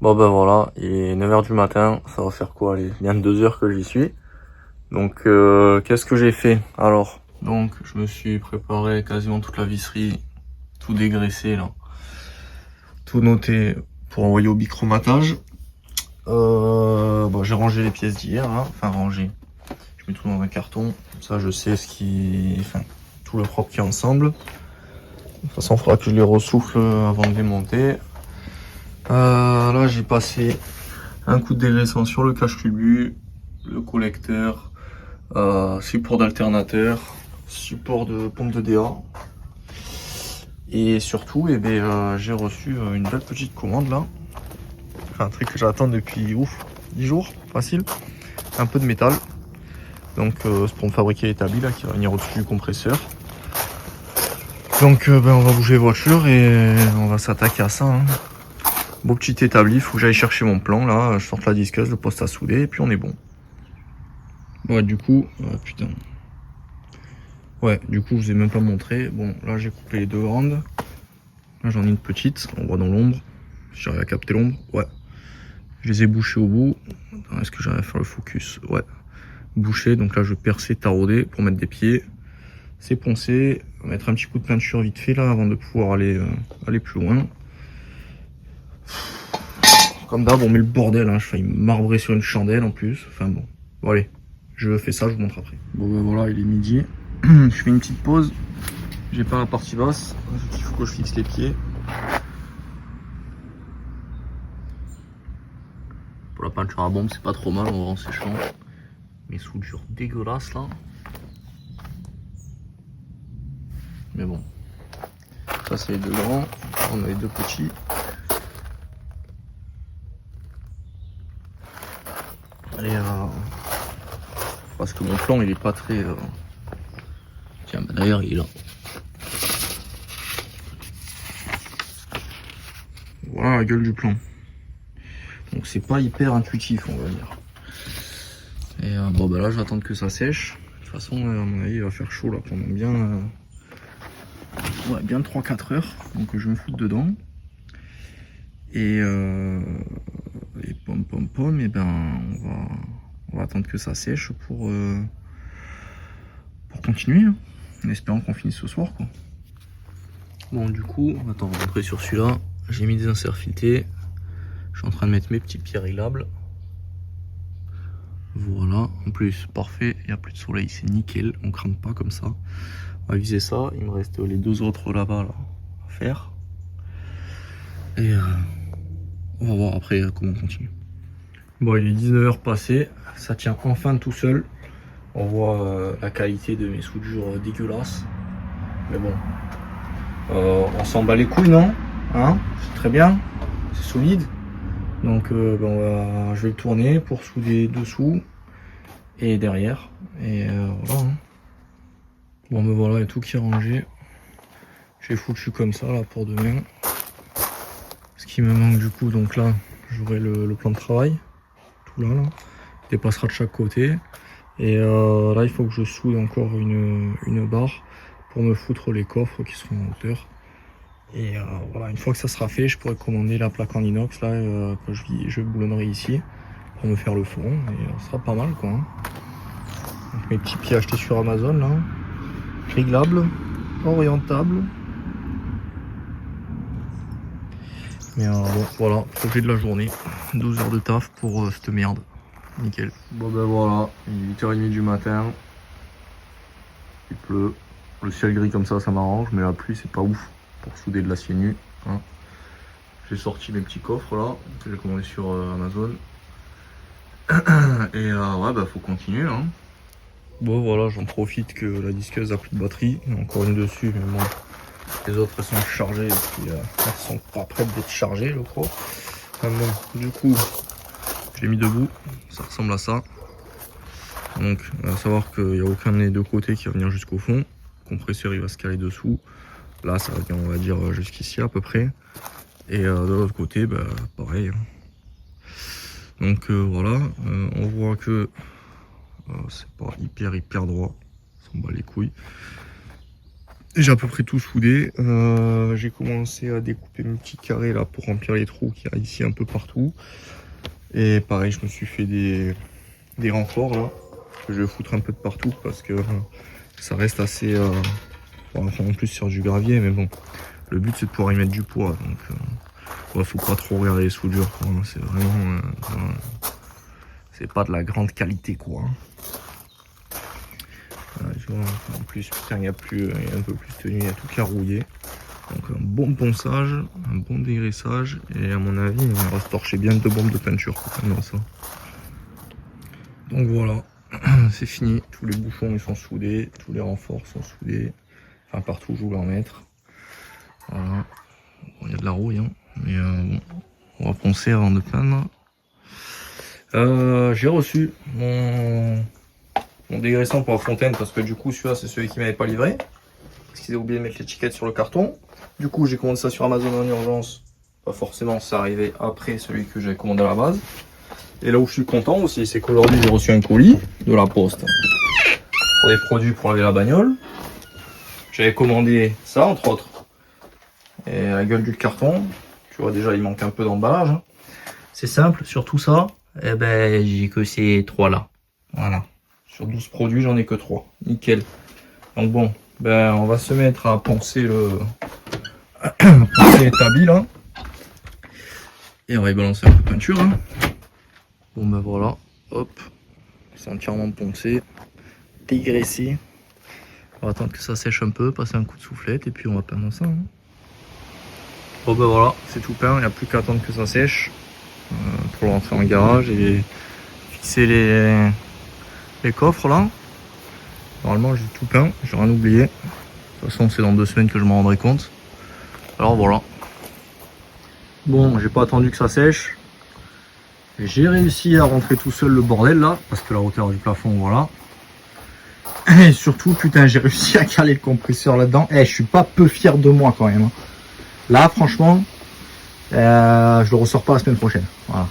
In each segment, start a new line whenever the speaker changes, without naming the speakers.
Bon ben voilà, il est 9h du matin, ça va faire quoi, allez, bien 2 heures que j'y suis. Donc qu'est-ce que j'ai fait alors? Donc je me suis préparé quasiment toute la visserie, tout dégraissé là, tout noté pour envoyer au bichromatage. Bon, j'ai rangé les pièces d'hier, hein. Enfin rangé. Je mets tout dans un carton, comme ça je sais ce qui, enfin tout le propre qui est ensemble. De toute façon, il faudra que je les ressouffle avant de les monter. Là j'ai passé un coup de dégraissant sur le cache-tubu, le collecteur, support d'alternateur, support de pompe de DA. Et surtout, eh ben, j'ai reçu une belle petite commande là. Enfin, un truc que j'attends depuis 10 jours, facile. Un peu de métal. Donc c'est pour me fabriquer l'établi là qui va venir au-dessus du compresseur. Donc ben, on va bouger les voitures et on va s'attaquer à ça. Hein. Beau petit établi, il faut que j'aille chercher mon plan là. Je sorte la disqueuse, le poste à souder et puis on est bon. Ouais, du coup, putain. Ouais, du coup, je vous ai même pas montré. Bon, là, j'ai coupé les deux grandes. Là, j'en ai une petite. On voit dans l'ombre. J'arrive à capter l'ombre. Ouais. Je les ai bouchées au bout. Est-ce que j'arrive à faire le focus? Ouais. Bouché. Donc là, je vais percer, tarauder pour mettre des pieds. C'est poncé. Mettre un petit coup de peinture vite fait là avant de pouvoir aller plus loin. Comme d'hab, on met le bordel. Hein. Je failli marbrer sur une chandelle en plus. Enfin bon. Bon, allez. Je fais ça, je vous montre après. Bon, ben voilà, il est midi. Je fais une petite pause. J'ai pas la partie basse. Il faut que je fixe les pieds. Pour la peinture à bombe, c'est pas trop mal, on va en séchant. Mes soudures dégueulasses là. Mais bon. Ça, c'est les deux grands. On a les deux petits. Et parce que mon plan, il est pas très. Tiens, bah, d'ailleurs, il est là. Voilà la gueule du plan. Donc c'est pas hyper intuitif, on va dire. Et bon bah là je vais attendre que ça sèche. De toute façon à mon avis il va faire chaud là pendant bien ouais, bien 3-4 heures. Donc je vais me foutre dedans. Et pom et ben on va attendre que ça sèche pour continuer. Hein. En espérant qu'on finisse ce soir quoi. Bon du coup, attends, on va rentrer sur celui-là. J'ai mis des inserts filetés. Je suis en train de mettre mes petits pieds réglables. Voilà, en plus parfait, il n'y a plus de soleil, c'est nickel, on crame pas comme ça. On va viser ça, il me reste les deux autres là-bas là, à faire. Et on va voir après comment on continue. Bon, il est 19h passé, ça tient enfin tout seul. On voit la qualité de mes soudures dégueulasses. Mais bon, on s'en bat les couilles, non hein? C'est très bien, c'est solide. Donc bon, je vais le tourner pour souder dessous et derrière. Et voilà. Hein. Bon ben voilà, il y a tout qui est rangé. J'ai foutu comme ça là pour demain. Ce qui me manque du coup, donc là, j'aurai le plan de travail. Tout là. Il dépassera de chaque côté. Et là, il faut que je soude encore une barre pour me foutre les coffres qui seront en hauteur. Et voilà, une fois que ça sera fait, je pourrai commander la plaque en inox là que je boulonnerai ici pour me faire le fond. Et ça sera pas mal quoi. Hein. Donc, mes petits pieds achetés sur Amazon là, réglables, orientables. Mais bon, voilà, projet de la journée. 12 heures de taf pour cette merde. Nickel. Bon ben voilà, il est 8h30 du matin. Il pleut. Le ciel gris comme ça m'arrange, mais la pluie c'est pas ouf pour souder de l'acier nu. Hein. J'ai sorti mes petits coffres là, que j'ai commandé sur Amazon. Et ouais, bah faut continuer. Hein. Bon voilà, j'en profite que la disqueuse a plus de batterie. Il y en a encore une dessus, mais bon. Les autres elles sont chargées et puis elles sont pas prêtes d'être chargées, je crois. Enfin bon, du coup, je l'ai mis debout. Ça ressemble à ça. Donc, à savoir qu'il n'y a aucun des deux côtés qui va venir jusqu'au fond. Le compresseur il va se caler dessous. Là, ça va venir, on va dire, jusqu'ici à peu près. Et de l'autre côté, bah, pareil. Donc voilà, on voit que c'est pas hyper droit. On s'en bat les couilles. J'ai à peu près tout soudé. J'ai commencé à découper mes petits carrés là pour remplir les trous qu'il y a ici un peu partout. Et pareil, je me suis fait des renforts là, que je vais foutre un peu de partout parce que ça reste assez... enfin, en plus sur du gravier, mais bon, le but c'est de pouvoir y mettre du poids. Donc ouais, faut pas trop regarder les soudures, c'est vraiment... c'est pas de la grande qualité quoi. Tu vois, en plus, putain, il y a un peu plus tenu, il y a tout qui a rouillé. Donc un bon ponçage, un bon dégraissage, et à mon avis, on va se torcher bien 2 bombes de peinture dans ça. Donc voilà, c'est fini. Tous les bouchons ils sont soudés, tous les renforts sont soudés. Enfin partout où je voulais en mettre. Voilà. Bon, il y a de la rouille, hein, mais bon, on va poncer avant de peindre. J'ai reçu mon dégraissant pour la fontaine parce que du coup celui-là c'est celui qui m'avait pas livré. Parce qu'ils avaient oublié de mettre l'étiquette sur le carton. Du coup j'ai commandé ça sur Amazon en urgence. Pas forcément, ça arrivait après celui que j'avais commandé à la base. Et là où je suis content aussi, c'est qu'aujourd'hui j'ai reçu un colis de la poste pour des produits pour laver la bagnole. J'avais commandé ça entre autres. Et la gueule du carton, tu vois déjà il manque un peu d'emballage. C'est simple, sur tout ça, eh ben j'ai que ces 3 là. Voilà. Sur 12 produits, j'en ai que 3. Nickel. Donc bon, ben on va se mettre à poncer l'établi là. Et on va y balancer un peu de peinture. Hein. Bon ben voilà, hop. C'est entièrement poncé, dégraissé. On va attendre que ça sèche un peu, passer un coup de soufflette et puis on va peindre ça. Hein. Bon ben voilà, c'est tout peint, il n'y a plus qu'à attendre que ça sèche pour le rentrer en garage et fixer les coffres là. Normalement j'ai tout peint, j'ai rien oublié. De toute façon c'est dans 2 semaines que je m'en rendrai compte. Alors voilà. Bon, j'ai pas attendu que ça sèche. J'ai réussi à rentrer tout seul le bordel là, parce que la hauteur du plafond, voilà. Et surtout, putain, j'ai réussi à caler le compresseur là-dedans. Eh, je suis pas peu fier de moi quand même. Là, franchement, je le ressors pas la semaine prochaine. Voilà.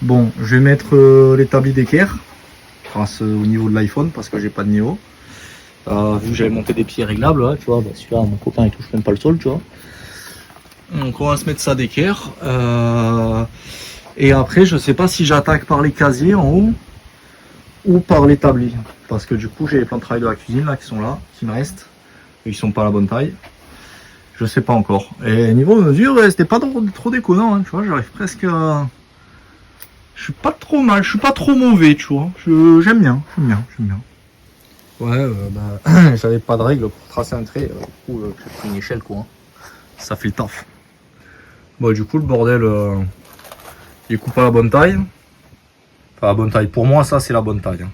Bon, je vais mettre l'établi d'équerre grâce au niveau de l'iPhone parce que j'ai pas de niveau. Vu que j'avais monté des pieds réglables, là, tu vois, bah, celui-là, mon copain il touche même pas le sol, tu vois. Donc on va se mettre ça d'équerre. Et après, je sais pas si j'attaque par les casiers en haut ou par l'établi. Parce que du coup, j'ai les plans de travail de la cuisine là qui sont là, qui me restent. Ils sont pas à la bonne taille. Je sais pas encore. Et niveau mesure, c'était pas trop déconnant, hein, tu vois, j'arrive presque à... Je suis pas trop mal, je suis pas trop mauvais, tu vois. J'aime bien. Ouais, bah, j'avais pas de règle pour tracer un trait. Du coup, j'ai pris une échelle, quoi. Hein. Ça fait le taf. Bon, du coup, le bordel, il coupe à la bonne taille. Enfin, la bonne taille. Pour moi, ça, c'est la bonne taille. Hein.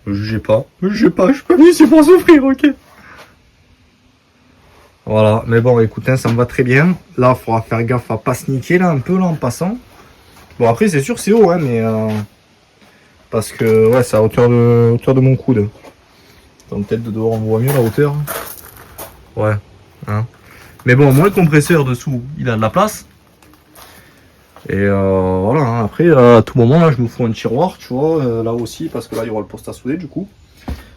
Ne jugez pas. Je suis pas venu ici pour souffrir, ok. Voilà, mais bon, écoutez, ça me va très bien. Là, il faudra faire gaffe à pas se niquer, là, un peu, là, en passant. Bon, après, c'est sûr, c'est haut, hein, mais... parce que, ouais, c'est à hauteur de mon coude. Donc, peut-être de dehors, on voit mieux la hauteur. Ouais, hein. Mais bon, moi, le compresseur dessous, il a de la place. Et voilà, hein. Après, à tout moment, là, je nous fous un tiroir, tu vois, là aussi, parce que là, il y aura le poste à souder, du coup.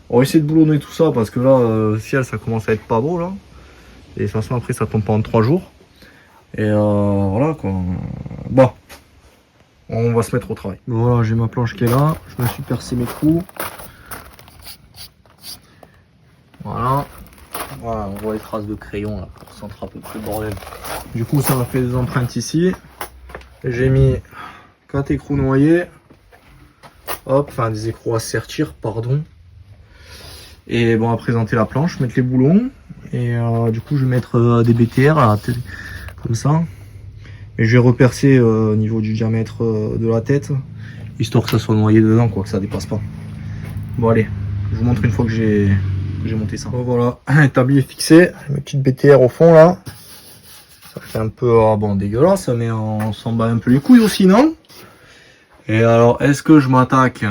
On va essayer de boulonner tout ça, parce que là, le ciel, ça commence à être pas beau, là. Et de toute façon, après, ça tombe pendant 3 jours. Et voilà, quoi. Bon. On va se mettre au travail. Voilà, j'ai ma planche qui est là. Je me suis percé mes trous. Voilà. Voilà, on voit les traces de crayon, là, pour centrer un peu plus le bordel. Du coup, ça m'a fait des empreintes ici. J'ai mis 4 écrous noyés. Hop, enfin des écrous à sertir, pardon. Et bon, on va présenter la planche, mettre les boulons. Et du coup, je vais mettre des BTR là, comme ça. Et je vais repercer au niveau du diamètre de la tête, histoire que ça soit noyé dedans, quoi, que ça dépasse pas. Bon, allez, je vous montre une fois que j'ai monté ça. Bon, voilà, l'établi est fixé. Mes petites BTR au fond là. Ça fait un peu bon, dégueulasse, mais on s'en bat un peu les couilles aussi, non? Et alors, est-ce que je m'attaque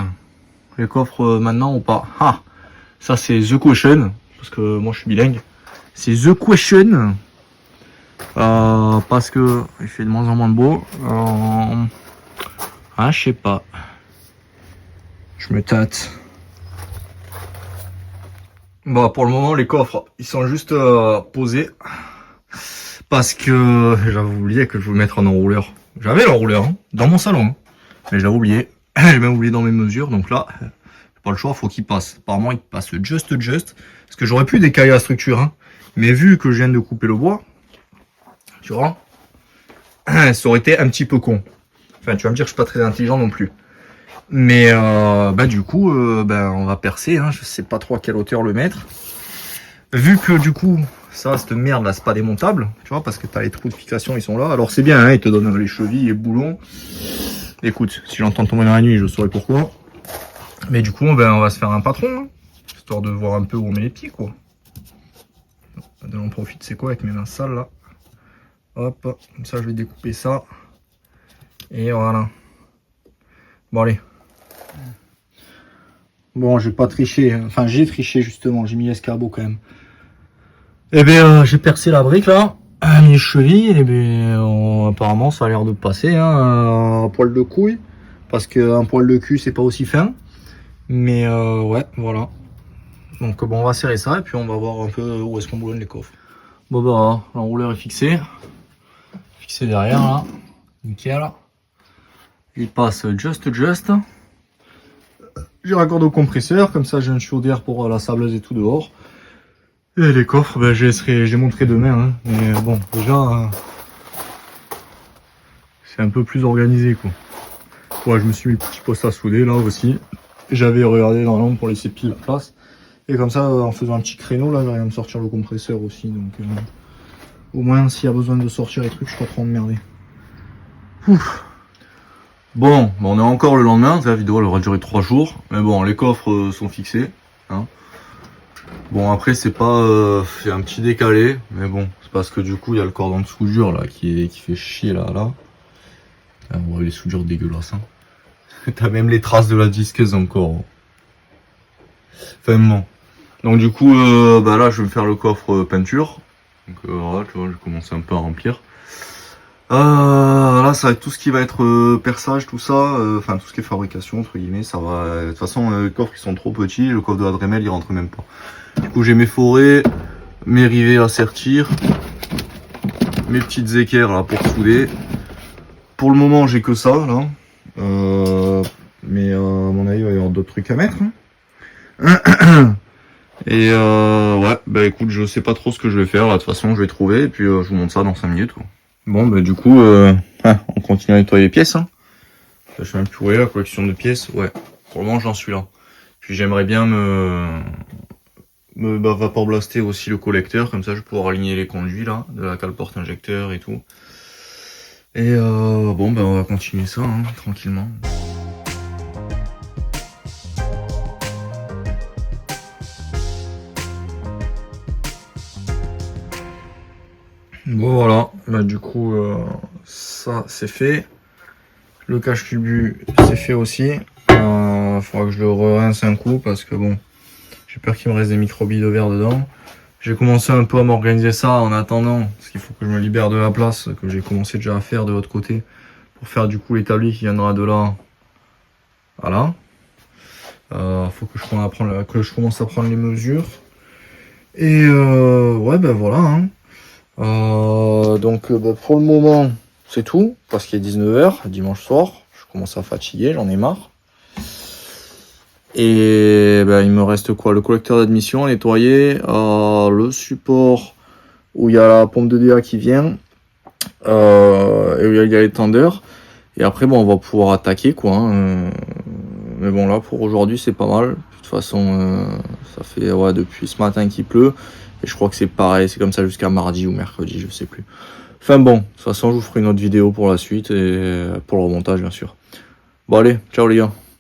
les coffres maintenant ou pas? Ah, ça c'est the question, parce que moi je suis bilingue. C'est the question. Parce que il fait de moins en moins de beau. Ah, je sais pas. Je me tâte. Bon, pour le moment, les coffres, ils sont juste posés. Parce que j'avais oublié que je voulais mettre un enrouleur. J'avais l'enrouleur hein, dans mon salon. Hein, mais je l'avais oublié. J'ai même oublié dans mes mesures. Donc là, pas le choix, faut qu'il passe. Apparemment, il passe just. Parce que j'aurais pu décaler la structure. Hein, mais vu que je viens de couper le bois, tu vois, ça aurait été un petit peu con. Enfin, tu vas me dire que je suis pas très intelligent non plus. Mais du coup, on va percer. Hein, je sais pas trop à quelle hauteur le mettre. Vu que du coup, ça, cette merde là, c'est pas démontable, tu vois, parce que t'as les trous de fixation, ils sont là. Alors c'est bien, hein, ils te donnent les chevilles, les boulons. Écoute, si j'entends tomber dans la nuit, je saurai pourquoi. Mais du coup, on va se faire un patron, hein, histoire de voir un peu où on met les pieds, quoi. On profite, c'est quoi, avec mes mains sales là. Hop, comme ça, je vais découper ça. Et voilà. Bon, allez. Bon, j'ai pas triché, enfin, j'ai triché justement, j'ai mis l'escabeau quand même. Eh bien, j'ai percé la brique là, les chevilles, et bien, apparemment ça a l'air de passer, hein, un poil de couille, parce qu'un poil de cul c'est pas aussi fin. Mais ouais, voilà. Donc bon, on va serrer ça et puis on va voir un peu où est-ce qu'on boulonne les coffres. Bon bah, l'enrouleur est fixé derrière là, nickel. Il passe just. J'ai raccordé au compresseur, comme ça j'ai un tuyau d'air pour la sableuse et tout dehors. Et les coffres, je les montrerai demain. Hein. Mais bon, déjà, c'est un peu plus organisé, quoi. Ouais, je me suis mis le petit poste à souder, là aussi. J'avais regardé dans l'angle pour laisser pile la place. Et comme ça, en faisant un petit créneau, là, j'arrive à me sortir le compresseur aussi. Donc, au moins, s'il y a besoin de sortir les trucs, je suis pas trop emmerdé. Ouf. Bon, on est encore le lendemain. La vidéo, elle aura duré 3 jours. Mais bon, les coffres sont fixés. Hein. Bon après c'est pas c'est un petit décalé mais bon c'est parce que du coup il y a le cordon de soudure là qui fait chier là. On voit les soudures dégueulasses hein. T'as même les traces de la disqueuse encore. Enfin bon. Donc du coup là je vais me faire le coffre peinture. Donc voilà tu vois je commence un peu à remplir. Là ça va être tout ce qui va être perçage tout ça, enfin tout ce qui est fabrication entre guillemets ça va. De toute façon les coffres qui sont trop petits, le coffre de la Dremel il rentre même pas. Du coup j'ai mes forêts, mes rivets à sertir, mes petites équerres là pour souder. Pour le moment j'ai que ça là, mais à mon avis il va y avoir d'autres trucs à mettre. Hein. Et ouais écoute je sais pas trop ce que je vais faire là, de toute façon je vais trouver et puis je vous montre ça dans 5 minutes quoi. Bon du coup on continue à nettoyer les pièces. Hein. Je suis même plus où est la collection de pièces, ouais pour le moment j'en suis là. Puis j'aimerais bien vapor blaster aussi le collecteur, comme ça je vais pouvoir aligner les conduits là, de la cale porte injecteur et tout. Et on va continuer ça hein, tranquillement. Bon voilà, du coup ça c'est fait. Le cache-culbu c'est fait aussi. Faudra que je le rince un coup parce que bon, j'ai peur qu'il me reste des microbilles de verre dedans. J'ai commencé un peu à m'organiser ça en attendant, parce qu'il faut que je me libère de la place, que j'ai commencé déjà à faire de l'autre côté, pour faire du coup l'établi qui viendra de là à là. Faut que je commence à prendre les mesures. Et ouais voilà. Hein. Donc pour le moment c'est tout, parce qu'il est 19 h dimanche soir, je commence à fatiguer, j'en ai marre. Et il me reste quoi? Le collecteur d'admission à nettoyer, le support où il y a la pompe de DA qui vient, et où il y a les tendeurs. Et après on va pouvoir attaquer quoi. Hein. Mais bon là pour aujourd'hui c'est pas mal. De toute façon ça fait depuis ce matin qu'il pleut. Et je crois que c'est pareil, c'est comme ça jusqu'à mardi ou mercredi, je sais plus. Enfin bon, de toute façon je vous ferai une autre vidéo pour la suite et pour le remontage bien sûr. Bon allez, ciao les gars.